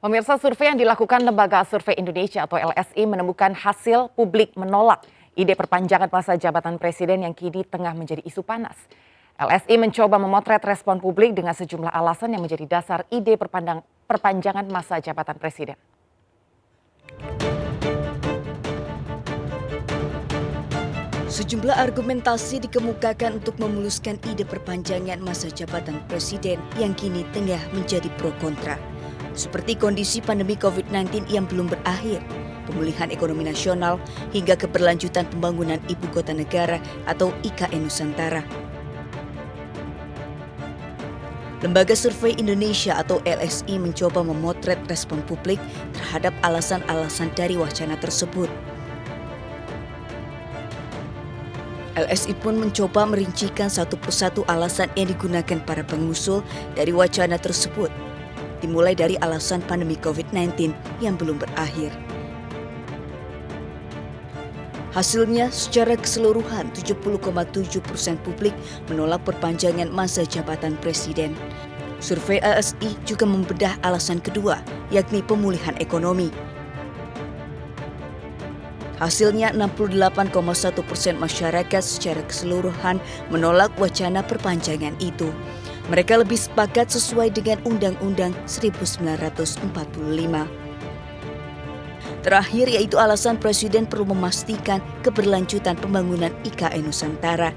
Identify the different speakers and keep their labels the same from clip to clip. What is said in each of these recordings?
Speaker 1: Pemirsa, survei yang dilakukan Lembaga Survei Indonesia atau LSI menemukan hasil publik menolak ide perpanjangan masa jabatan presiden yang kini tengah menjadi isu panas. LSI mencoba memotret respon publik dengan sejumlah alasan yang menjadi dasar ide perpanjangan masa jabatan presiden.
Speaker 2: Sejumlah argumentasi dikemukakan untuk memuluskan ide perpanjangan masa jabatan presiden yang kini tengah menjadi pro kontra. Seperti kondisi pandemi COVID-19 yang belum berakhir, pemulihan ekonomi nasional, hingga keberlanjutan pembangunan Ibu Kota Negara atau IKN Nusantara. Lembaga Survei Indonesia atau LSI mencoba memotret respon publik terhadap alasan-alasan dari wacana tersebut. LSI pun mencoba merincikan satu persatu alasan yang digunakan para pengusul dari wacana tersebut, dimulai dari alasan pandemi COVID-19 yang belum berakhir. Hasilnya, secara keseluruhan 70,7% publik menolak perpanjangan masa jabatan presiden. Survei LSI juga membedah alasan kedua, yakni pemulihan ekonomi. Hasilnya 68,1% masyarakat secara keseluruhan menolak wacana perpanjangan itu. Mereka lebih sepakat sesuai dengan Undang-Undang 1945. Terakhir yaitu alasan Presiden perlu memastikan keberlanjutan pembangunan IKN Nusantara.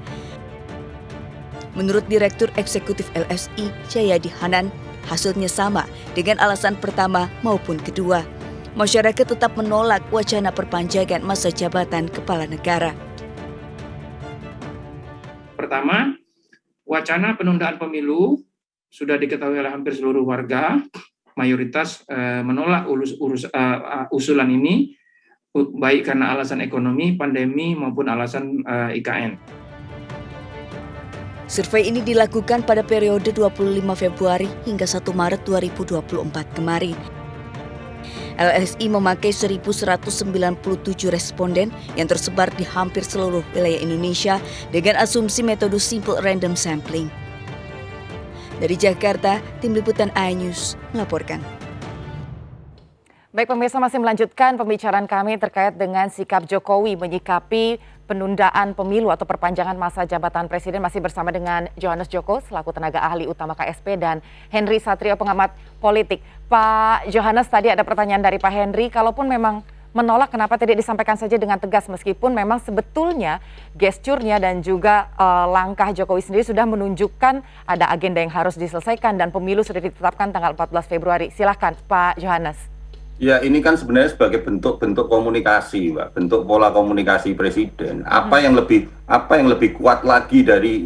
Speaker 2: Menurut Direktur Eksekutif LSI, Jayadi Hanan, hasilnya sama dengan alasan pertama maupun kedua. Masyarakat tetap menolak wacana perpanjangan masa jabatan kepala negara.
Speaker 3: Pertama, wacana penundaan pemilu sudah diketahui oleh hampir seluruh warga, mayoritas menolak usulan ini, baik karena alasan ekonomi, pandemi, maupun alasan IKN.
Speaker 2: Survei ini dilakukan pada periode 25 Februari hingga 1 Maret 2024 kemarin. LSI memakai 1.197 responden yang tersebar di hampir seluruh wilayah Indonesia dengan asumsi metode simple random sampling. Dari Jakarta, Tim Liputan iNews melaporkan.
Speaker 1: Baik pemirsa, masih melanjutkan pembicaraan kami terkait dengan sikap Jokowi menyikapi penundaan pemilu atau perpanjangan masa jabatan presiden. Masih bersama dengan Johannes Joko selaku tenaga ahli utama KSP dan Henry Satrio pengamat politik. Pak Johannes, tadi ada pertanyaan dari Pak Henry, kalaupun memang menolak kenapa tidak disampaikan saja dengan tegas meskipun memang sebetulnya gesturnya dan juga langkah Jokowi sendiri sudah menunjukkan ada agenda yang harus diselesaikan dan pemilu sudah ditetapkan tanggal 14 Februari. Silahkan Pak Johannes.
Speaker 4: Ya, ini kan sebenarnya sebagai bentuk komunikasi, Mbak, bentuk pola komunikasi presiden. Apa yang lebih kuat lagi dari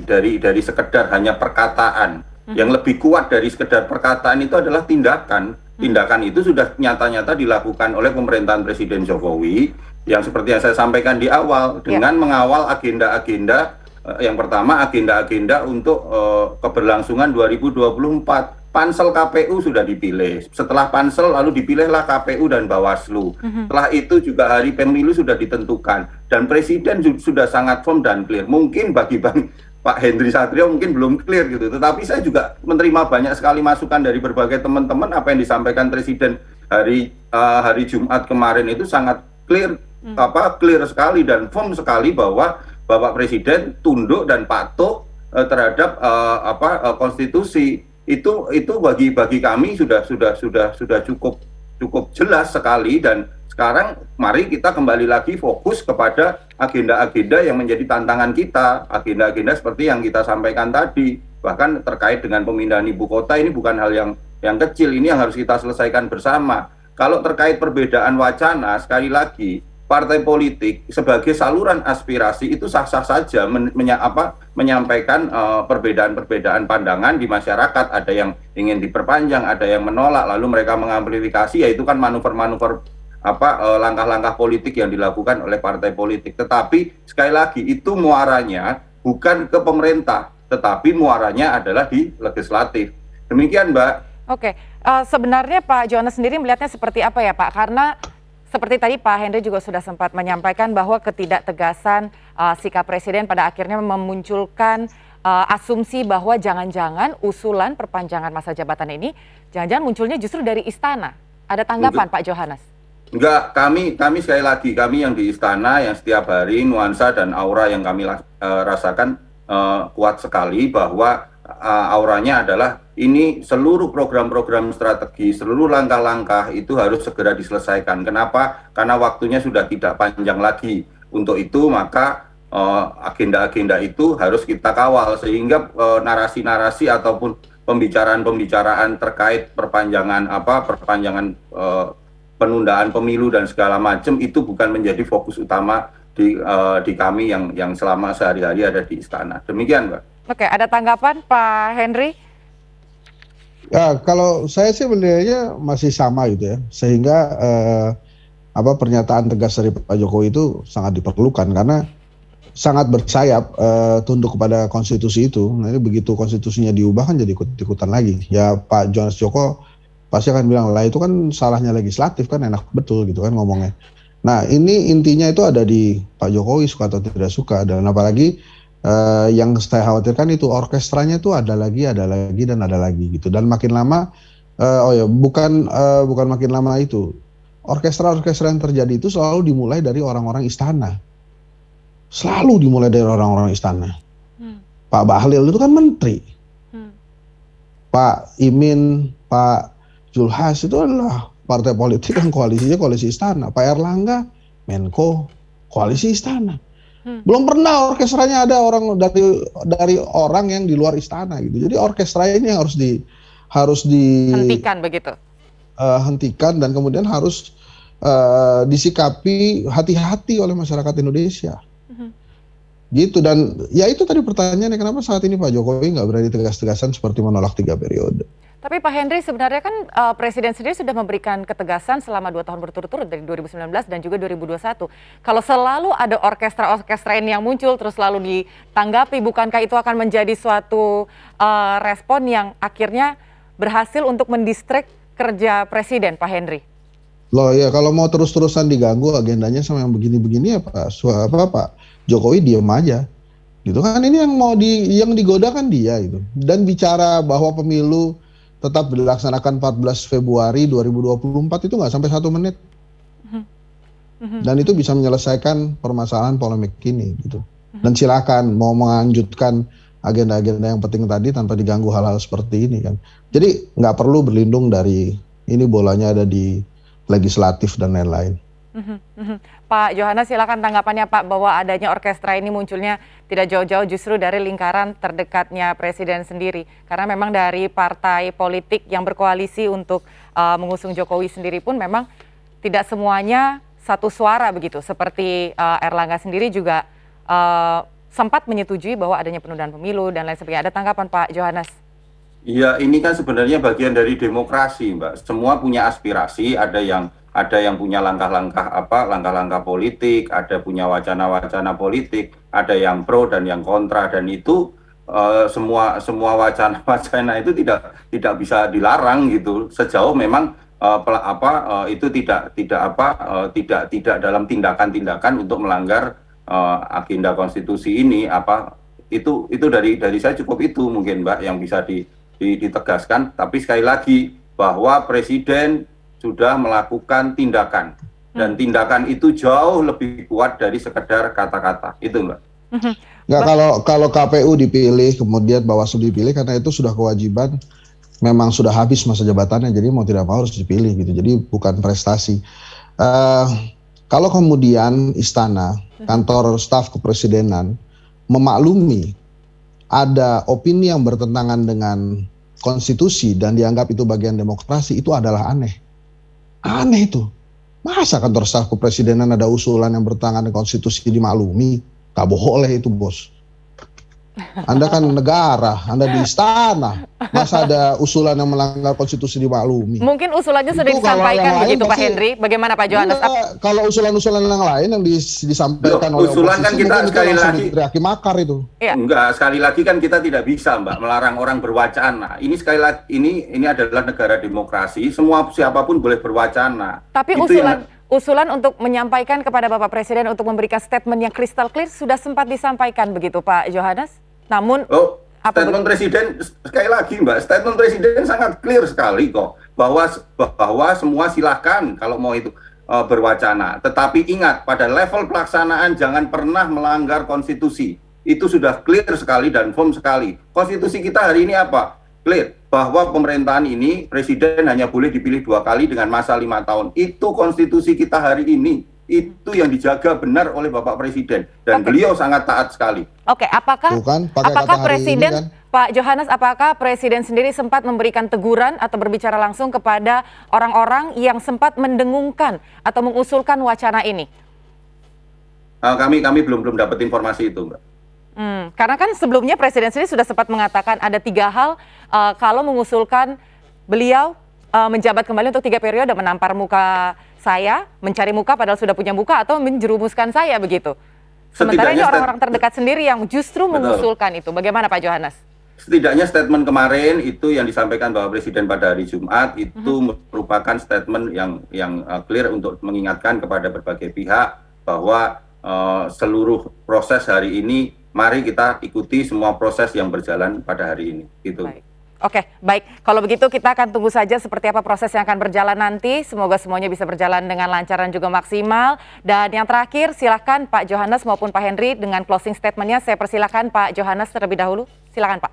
Speaker 4: sekedar hanya perkataan. Yang lebih kuat dari sekedar perkataan itu adalah tindakan. Tindakan itu sudah nyata-nyata dilakukan oleh pemerintahan Presiden Jokowi yang seperti yang saya sampaikan di awal dengan mengawal agenda-agenda yang pertama agenda-agenda untuk keberlangsungan 2024. Pansel KPU sudah dipilih. Setelah pansel lalu dipilihlah KPU dan Bawaslu. Setelah itu juga hari pemilu sudah ditentukan dan presiden sudah sangat firm dan clear. Mungkin bagi Pak Henry Satrio mungkin belum clear gitu. Tetapi saya juga menerima banyak sekali masukan dari berbagai teman-teman. Apa yang disampaikan presiden hari Jumat kemarin itu sangat clear, clear sekali dan firm sekali bahwa Bapak Presiden tunduk dan patuh terhadap konstitusi. Itu bagi kami sudah cukup jelas sekali dan sekarang mari kita kembali lagi fokus kepada agenda-agenda yang menjadi tantangan kita, agenda-agenda seperti yang kita sampaikan tadi, bahkan terkait dengan pemindahan ibu kota ini bukan hal yang kecil, ini yang harus kita selesaikan bersama. Kalau terkait perbedaan wacana, sekali lagi partai politik sebagai saluran aspirasi itu sah-sah saja menyampaikan perbedaan-perbedaan pandangan di masyarakat. Ada yang ingin diperpanjang, ada yang menolak, lalu mereka mengamplifikasi, yaitu kan manuver-manuver langkah-langkah politik yang dilakukan oleh partai politik. Tetapi sekali lagi itu muaranya bukan ke pemerintah, tetapi muaranya adalah di legislatif. Demikian, Mbak.
Speaker 1: Oke, sebenarnya Pak Johannes sendiri melihatnya seperti apa ya Pak? Karena seperti tadi Pak Henry juga sudah sempat menyampaikan bahwa ketidaktegasan sikap Presiden pada akhirnya memunculkan asumsi bahwa jangan-jangan usulan perpanjangan masa jabatan ini jangan-jangan munculnya justru dari istana Ada tanggapan Pak Johannes?
Speaker 4: Enggak, kami sekali lagi, kami yang di istana yang setiap hari nuansa dan aura yang kami rasakan kuat sekali bahwa auranya adalah ini seluruh program-program strategi, seluruh langkah-langkah itu harus segera diselesaikan. Kenapa? Karena waktunya sudah tidak panjang lagi. Untuk itu maka agenda-agenda itu harus kita kawal sehingga narasi-narasi ataupun pembicaraan-pembicaraan terkait perpanjangan penundaan pemilu dan segala macam itu bukan menjadi fokus utama di kami yang selama sehari-hari ada di istana. Demikian, Mbak.
Speaker 1: Oke, ada tanggapan Pak Henry?
Speaker 5: Ya, kalau saya sih melihatnya masih sama gitu ya, sehingga pernyataan tegas dari Pak Jokowi itu sangat diperlukan karena sangat bersayap tunduk kepada konstitusi itu. Nah, ini begitu konstitusinya diubah kan jadi ikut-ikutan lagi. Ya Pak Johannes Joko pasti akan bilang lah itu kan salahnya legislatif kan, enak betul gitu kan ngomongnya. Nah ini intinya itu ada di Pak Jokowi suka atau tidak suka, dan apalagi yang saya khawatirkan itu orkestranya itu ada lagi dan ada lagi gitu, dan makin lama bukan makin lama itu orkestra yang terjadi itu selalu dimulai dari orang-orang istana. Selalu dimulai dari orang-orang istana. Pak Bahlil itu kan menteri. Pak Imin, Pak Zulhas itu adalah partai politik yang koalisinya koalisi istana. Pak Erlangga, Menko, koalisi istana. Belum pernah orkestranya ada orang dari orang yang di luar istana gitu. Jadi orkestra ini yang harus
Speaker 1: Hentikan begitu.
Speaker 5: Hentikan dan kemudian harus disikapi hati-hati oleh masyarakat Indonesia. Gitu, dan ya itu tadi pertanyaannya, kenapa saat ini Pak Jokowi nggak berani tegas-tegasan seperti menolak 3 periode.
Speaker 1: Tapi Pak Henry, sebenarnya kan Presiden sendiri sudah memberikan ketegasan selama 2 tahun berturut-turut dari 2019 dan juga 2021. Kalau selalu ada orkestra ini yang muncul terus selalu ditanggapi, bukankah itu akan menjadi suatu respon yang akhirnya berhasil untuk mendistract kerja Presiden, Pak Henry?
Speaker 5: Loh ya, kalau mau terus-terusan diganggu agendanya sama yang begini-begini ya Pak Jokowi diem aja. Gitu kan, ini yang digoda kan dia itu. Dan bicara bahwa pemilu tetap dilaksanakan 14 Februari 2024 itu nggak sampai 1 menit. Dan itu bisa menyelesaikan permasalahan polemik ini gitu. Dan silakan mau melanjutkan agenda-agenda yang penting tadi tanpa diganggu hal-hal seperti ini kan. Jadi nggak perlu berlindung dari ini, bolanya ada di legislatif dan lain-lain.
Speaker 1: Pak Johannes, silakan tanggapannya Pak, bahwa adanya orkestra ini munculnya tidak jauh-jauh justru dari lingkaran terdekatnya Presiden sendiri. Karena memang dari partai politik yang berkoalisi untuk mengusung Jokowi sendiri pun memang tidak semuanya satu suara begitu. Seperti Erlangga sendiri juga sempat menyetujui bahwa adanya penundaan pemilu dan lain sebagainya. Ada tanggapan Pak Johannes?
Speaker 4: Iya, ini kan sebenarnya bagian dari demokrasi, Mbak. Semua punya aspirasi, ada yang punya langkah-langkah politik, ada punya wacana-wacana politik, ada yang pro dan yang kontra, dan itu semua wacana-wacana itu tidak bisa dilarang gitu, sejauh memang itu tidak dalam tindakan-tindakan untuk melanggar agenda konstitusi ini. Itu dari saya cukup itu mungkin Mbak yang bisa ditegaskan. Tapi sekali lagi bahwa Presiden sudah melakukan tindakan, dan tindakan itu jauh lebih kuat dari sekedar kata-kata itu, Mbak.
Speaker 5: Nggak, kalau KPU dipilih kemudian Bawaslu dipilih, karena itu sudah kewajiban, memang sudah habis masa jabatannya, jadi mau tidak mau harus dipilih gitu. Jadi bukan prestasi. Kalau kemudian istana, kantor staf kepresidenan memaklumi ada opini yang bertentangan dengan konstitusi dan dianggap itu bagian demokrasi, itu adalah aneh. Aneh itu. Masa kantor staf kepresidenan ada usulan yang bertentangan dengan konstitusi dimaklumi? Gak boleh itu, bos. Anda kan negara, Anda di istana. Masa ada usulan yang melanggar konstitusi dimaklumi?
Speaker 1: Mungkin usulannya sudah disampaikan begitu Pak Henry. Bagaimana Pak Johannes?
Speaker 5: Kalau usulan-usulan yang lain yang disampaikan oleh
Speaker 4: usulan kan kita sekali lagi
Speaker 5: teriaki makar itu.
Speaker 1: Iya.
Speaker 4: Enggak, sekali lagi kan kita tidak bisa, Mbak, melarang orang berwacana. Ini sekali lagi ini adalah negara demokrasi, siapapun boleh berwacana.
Speaker 1: Tapi usulan untuk menyampaikan kepada Bapak Presiden untuk memberikan statement yang kristal clear sudah sempat disampaikan begitu Pak Johannes. Namun
Speaker 4: statement Presiden sekali lagi, Mbak, statement Presiden sangat clear sekali kok. bahwa semua silakan kalau mau itu berwacana. Tetapi ingat, pada level pelaksanaan jangan pernah melanggar konstitusi. Itu sudah clear sekali dan firm sekali. Konstitusi kita hari ini apa? Clear, bahwa pemerintahan ini presiden hanya boleh dipilih 2 kali dengan masa 5 tahun. Itu konstitusi kita hari ini. Itu yang dijaga benar oleh Bapak Presiden. Dan beliau sangat taat sekali.
Speaker 1: Oke, apakah Presiden, kan? Pak Johannes, apakah Presiden sendiri sempat memberikan teguran atau berbicara langsung kepada orang-orang yang sempat mendengungkan atau mengusulkan wacana ini?
Speaker 4: Kami belum dapat informasi itu, Mbak.
Speaker 1: Karena kan sebelumnya Presiden sendiri sudah sempat mengatakan ada 3 hal kalau mengusulkan beliau menjabat kembali untuk 3 periode, menampar muka saya, mencari muka padahal sudah punya muka, atau menjerumuskan saya begitu. Sementara ini orang-orang terdekat sendiri yang justru mengusulkan itu. Bagaimana Pak Johannes?
Speaker 4: Setidaknya statement kemarin itu yang disampaikan Bapak Presiden pada hari Jumat itu merupakan statement yang clear untuk mengingatkan kepada berbagai pihak bahwa seluruh proses hari ini mari kita ikuti semua proses yang berjalan pada hari ini. Gitu.
Speaker 1: Baik. Oke, baik. Kalau begitu kita akan tunggu saja seperti apa proses yang akan berjalan nanti. Semoga semuanya bisa berjalan dengan lancar dan juga maksimal. Dan yang terakhir, silakan Pak Johannes maupun Pak Henry dengan closing statement-nya. Saya persilakan Pak Johannes terlebih dahulu. Silakan Pak.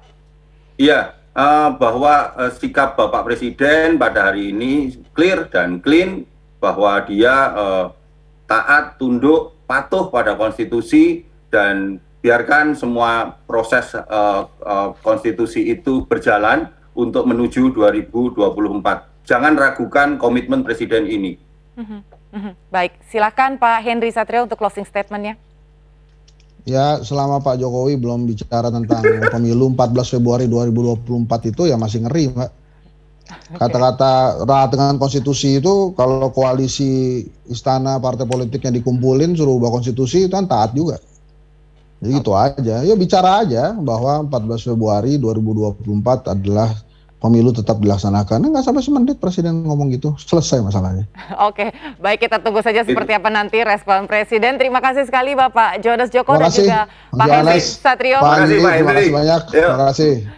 Speaker 4: Iya, bahwa sikap Bapak Presiden pada hari ini clear dan clean, bahwa dia taat, tunduk, patuh pada konstitusi, dan biarkan semua proses konstitusi itu berjalan untuk menuju 2024. Jangan ragukan komitmen Presiden ini.
Speaker 1: Baik, silakan Pak Henry Satrio untuk closing statement-nya.
Speaker 5: Ya, selama Pak Jokowi belum bicara tentang pemilu 14 Februari 2024 itu ya masih ngeri, Mbak. Kata-kata raat dengan konstitusi itu, kalau koalisi istana partai politiknya dikumpulin suruh ubah konstitusi itu kan taat juga. Jadi gitu aja, ya bicara aja bahwa 14 Februari 2024 adalah pemilu tetap dilaksanakan. Nggak sampai semenit Presiden ngomong gitu, selesai masalahnya.
Speaker 1: Oke, baik, kita tunggu saja seperti apa nanti respon Presiden. Terima kasih sekali Bapak Johannes Djoko dan juga Pak Henry Satrio.
Speaker 5: Terima kasih banyak. Terima kasih.